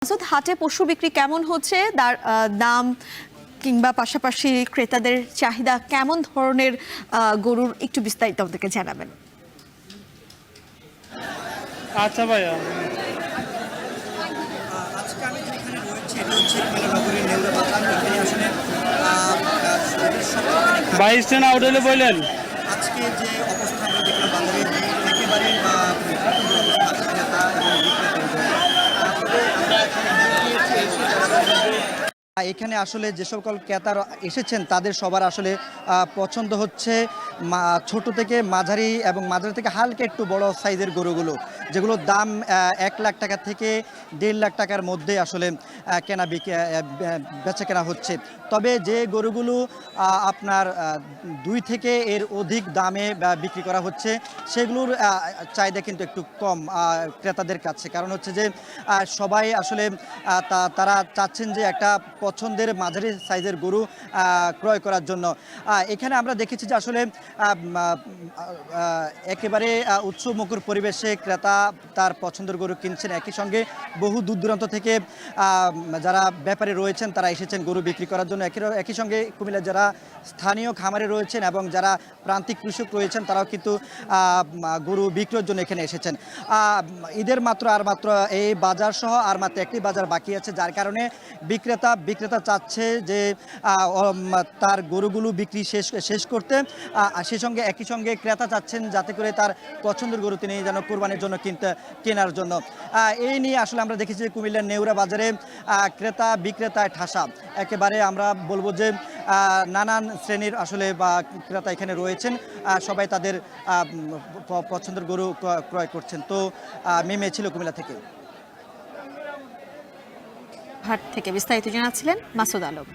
মাসুদ, হাটে পশু বিক্রি কেমন হচ্ছে, তার দাম কিংবা পাশাপাশি ক্রেতাদের চাহিদা কেমন ধরনের গরুর একটু বিস্তারিত আমাদেরকে জানাবেন। আচ্ছা ভাইয়া, আজকে আমি যেখানে রয়েছি এটা হচ্ছে নগরীর নেউরা বাজার। এখানে আসলে ভাই স্ট্যান্ড আউট হলে বললেন। আজকে যে অবস্থা আমরা দেখলাম বাজারে একেবারে ক্রেতা এবং এখানে আসলে যে সকল ক্রেতারা এসেছেন তাদের সবার আসলে পছন্দ হচ্ছে ছোট থেকে মাঝারি এবং মাঝারি থেকে হালকা একটু বড় সাইজের গরুগুলো, যেগুলোর দাম 1 লাখ টাকা থেকে 1.5 লাখ টাকার মধ্যে আসলে বেচা কেনা হচ্ছে। তবে যে গরুগুলো আপনার 2 থেকে এর অধিক দামে বিক্রি করা হচ্ছে সেগুলোর চাহিদা কিন্তু একটু কম ক্রেতাদের কাছে। কারণ হচ্ছে যে সবাই আসলে তারা চাচ্ছেন যে একটা পছন্দের মাঝারি সাইজের গরু ক্রয় করার জন্য। এখানে আমরা দেখেছি যে আসলে একেবারে উৎসবমুখর পরিবেশে ক্রেতা তার পছন্দের গরু কিনছেন। একই সঙ্গে বহু দূর দূরান্ত থেকে যারা ব্যাপারী রয়েছেন তারা এসেছেন গরু বিক্রি করার জন্য। একই সঙ্গে কুমিল্লার যারা স্থানীয় খামারে রয়েছেন এবং যারা প্রান্তিক কৃষক রয়েছেন তারাও কিন্তু গরু বিক্রয়ের জন্য এখানে এসেছেন। ঈদের মাত্র এই বাজার সহ আর মাত্র একটি বাজার বাকি আছে, যার কারণে বিক্রেতা চাচ্ছে যে তার গরুগুলো বিক্রি শেষ করতে। সেই সঙ্গে একই সঙ্গে ক্রেতা চাচ্ছেন যাতে করে তার পছন্দের গরু তিনি যেন কোরবানির জন্য কেনার জন্য। এই নিয়ে আসলে আমরা দেখেছি যে কুমিল্লার নেউরা বাজারে ক্রেতা বিক্রেতায় ঠাসা। একেবারে আমরা বলবো যে নানান শ্রেণীর আসলে বা ক্রেতা এখানে রয়েছেন, সবাই তাদের পছন্দের গরু ক্রয় করছেন। তো মিমে ছিল কুমিল্লা থেকে। হাট থেকে বিস্তারিত জানাচ্ছিলেন মাসুদ আলম।